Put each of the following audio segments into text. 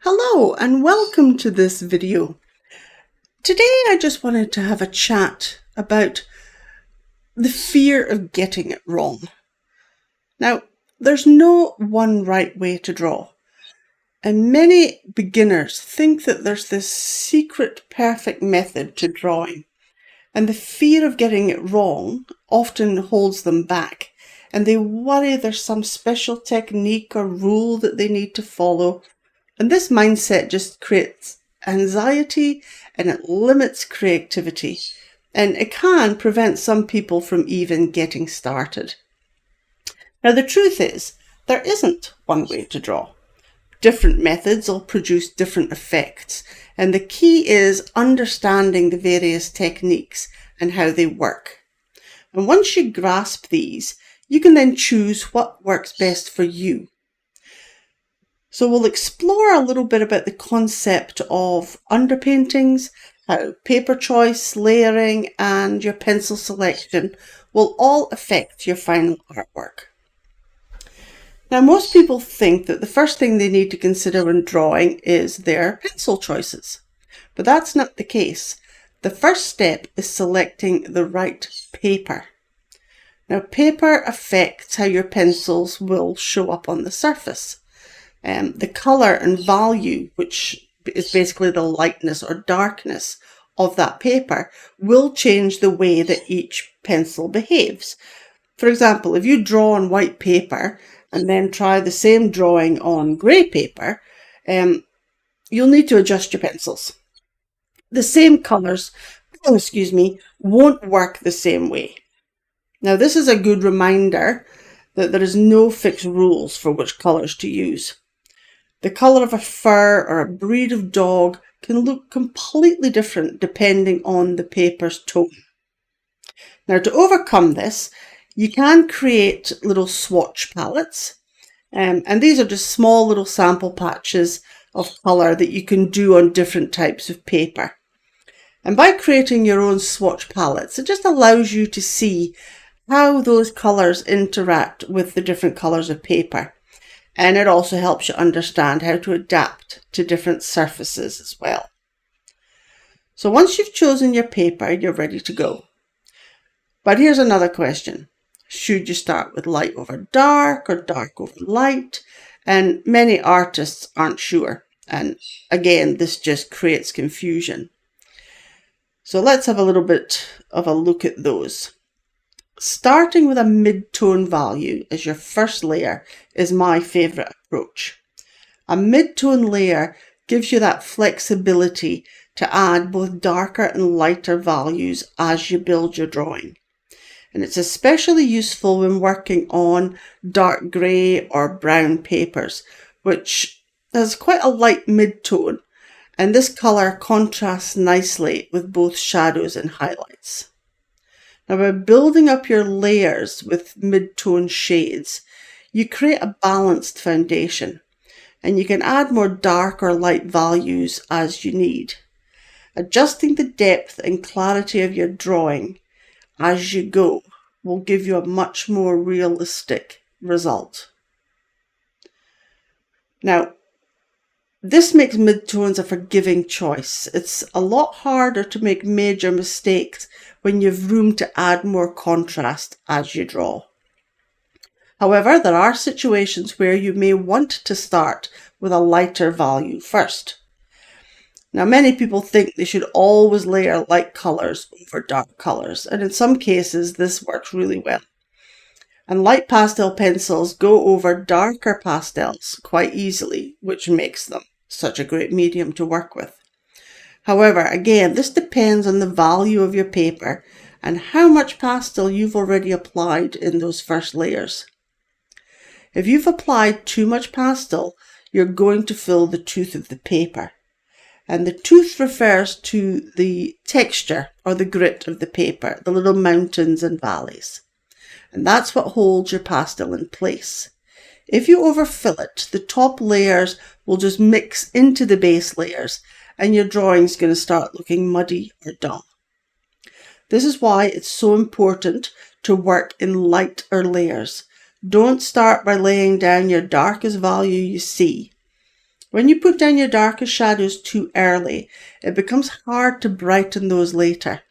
Hello and welcome to this video. Today I just wanted to have a chat about the fear of getting it wrong. Now, there's no one right way to draw, and many beginners think that there's this secret perfect method to drawing, and the fear of getting it wrong often holds them back, and they worry there's some special technique or rule that they need to follow. And this mindset just creates anxiety and it limits creativity, and it can prevent some people from even getting started. Now, the truth is, there isn't one way to draw. Different methods will produce different effects, and the key is understanding the various techniques and how they work. And once you grasp these, you can then choose what works best for you. So we'll explore a little bit about the concept of underpaintings, how paper choice, layering, and your pencil selection will all affect your final artwork. Now, most people think that the first thing they need to consider when drawing is their pencil choices, but that's not the case. The first step is selecting the right paper. Now, paper affects how your pencils will show up on the surface. The colour and value, which is basically the lightness or darkness of that paper, will change the way that each pencil behaves. For example, if you draw on white paper and then try the same drawing on grey paper, you'll need to adjust your pencils. The same colours, won't work the same way. Now, this is a good reminder that there is no fixed rules for which colours to use. The colour of a fur or a breed of dog can look completely different depending on the paper's tone. Now, to overcome this, you can create little swatch palettes, and these are just small little sample patches of colour that you can do on different types of paper. And by creating your own swatch palettes, it just allows you to see how those colours interact with the different colours of paper. And it also helps you understand how to adapt to different surfaces as well. So once you've chosen your paper, you're ready to go. But here's another question. Should you start with light over dark or dark over light? And many artists aren't sure. And again, this just creates confusion. So let's have a little bit of a look at those. Starting with a mid-tone value as your first layer is my favourite approach. A mid-tone layer gives you that flexibility to add both darker and lighter values as you build your drawing. And it's especially useful when working on dark grey or brown papers, which has quite a light mid-tone, and this colour contrasts nicely with both shadows and highlights. Now, by building up your layers with mid-tone shades, you create a balanced foundation, and you can add more dark or light values as you need. Adjusting the depth and clarity of your drawing as you go will give you a much more realistic result. Now, this makes mid-tones a forgiving choice. It's a lot harder to make major mistakes when you've room to add more contrast as you draw. However, there are situations where you may want to start with a lighter value first. Now, many people think they should always layer light colours over dark colours, and in some cases this works really well. And light pastel pencils go over darker pastels quite easily, which makes them such a great medium to work with. However, again, this depends on the value of your paper and how much pastel you've already applied in those first layers. If you've applied too much pastel, you're going to fill the tooth of the paper. And the tooth refers to the texture or the grit of the paper, the little mountains and valleys. And that's what holds your pastel in place. If you overfill it, the top layers will just mix into the base layers and your drawing's going to start looking muddy or dull. This is why it's so important to work in lighter layers. Don't start by laying down your darkest value you see. When you put down your darkest shadows too early, it becomes hard to brighten those later.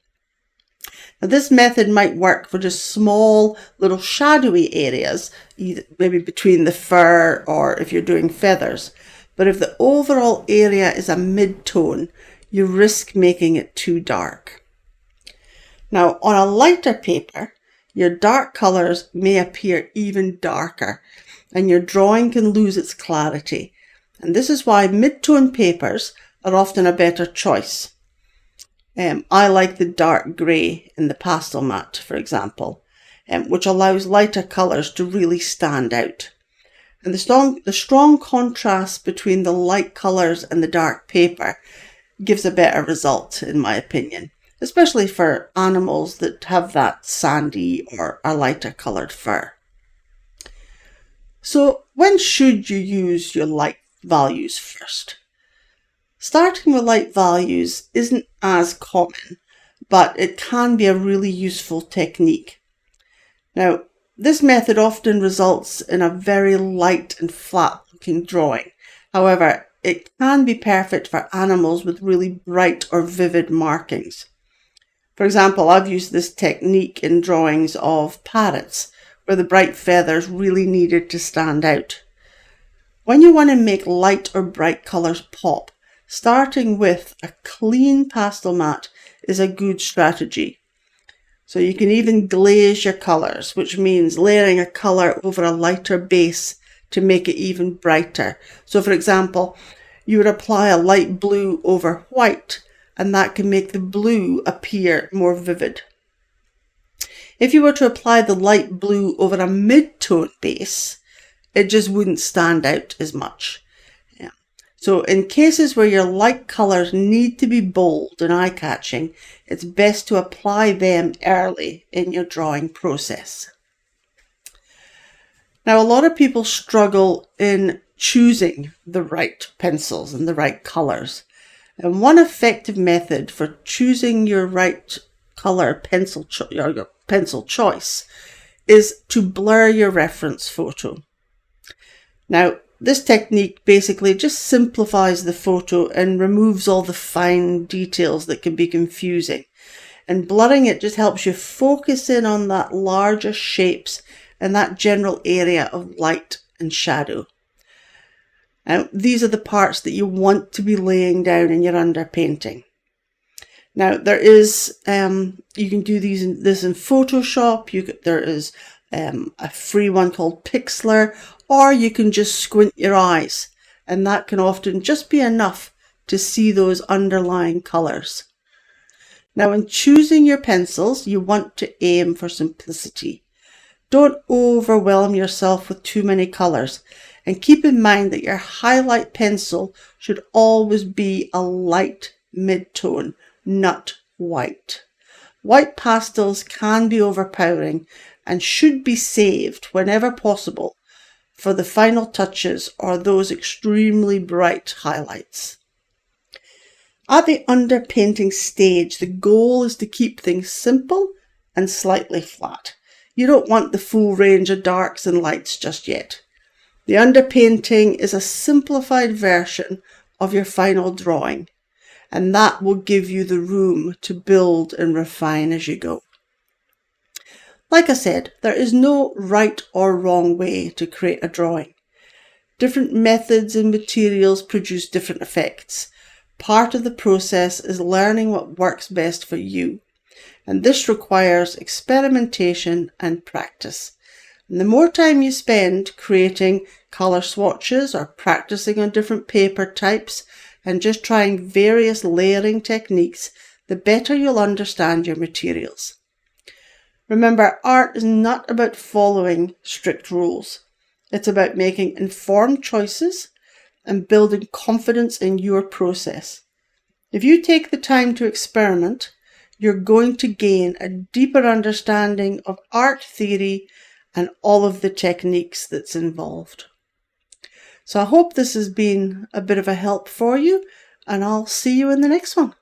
Now, this method might work for just small little shadowy areas, maybe between the fur or if you're doing feathers. But if the overall area is a mid-tone, you risk making it too dark. Now, on a lighter paper, your dark colours may appear even darker, and your drawing can lose its clarity. And this is why mid-tone papers are often a better choice. I like the dark grey in the pastel mat, for example, which allows lighter colours to really stand out. And the strong contrast between the light colours and the dark paper gives a better result, in my opinion, especially for animals that have that sandy or a lighter coloured fur. So when should you use your light values first? Starting with light values isn't as common, but it can be a really useful technique. Now, this method often results in a very light and flat looking drawing. However, it can be perfect for animals with really bright or vivid markings. For example, I've used this technique in drawings of parrots, where the bright feathers really needed to stand out. When you want to make light or bright colours pop, starting with a clean pastel mat is a good strategy. So you can even glaze your colours, which means layering a colour over a lighter base to make it even brighter. So for example, you would apply a light blue over white, and that can make the blue appear more vivid. If you were to apply the light blue over a mid-tone base, it just wouldn't stand out as much. So in cases where your light colours need to be bold and eye-catching, it's best to apply them early in your drawing process. Now, a lot of people struggle in choosing the right pencils and the right colours. And one effective method for choosing your right colour pencil choice is to blur your reference photo. Now, this technique basically just simplifies the photo and removes all the fine details that can be confusing. And blurring it just helps you focus in on that larger shapes and that general area of light and shadow. Now, these are the parts that you want to be laying down in your underpainting. Now, there is, you can do this in Photoshop. There is a free one called Pixlr, or you can just squint your eyes, and that can often just be enough to see those underlying colours. Now, in choosing your pencils, you want to aim for simplicity. Don't overwhelm yourself with too many colours, and keep in mind that your highlight pencil should always be a light mid-tone, not white. White pastels can be overpowering and should be saved whenever possible for the final touches or those extremely bright highlights. At the underpainting stage, the goal is to keep things simple and slightly flat. You don't want the full range of darks and lights just yet. The underpainting is a simplified version of your final drawing, and that will give you the room to build and refine as you go. Like I said, there is no right or wrong way to create a drawing. Different methods and materials produce different effects. Part of the process is learning what works best for you, and this requires experimentation and practice. And the more time you spend creating colour swatches or practicing on different paper types and just trying various layering techniques, the better you'll understand your materials. Remember, art is not about following strict rules. It's about making informed choices and building confidence in your process. If you take the time to experiment, you're going to gain a deeper understanding of art theory and all of the techniques that's involved. So I hope this has been a bit of a help for you, and I'll see you in the next one.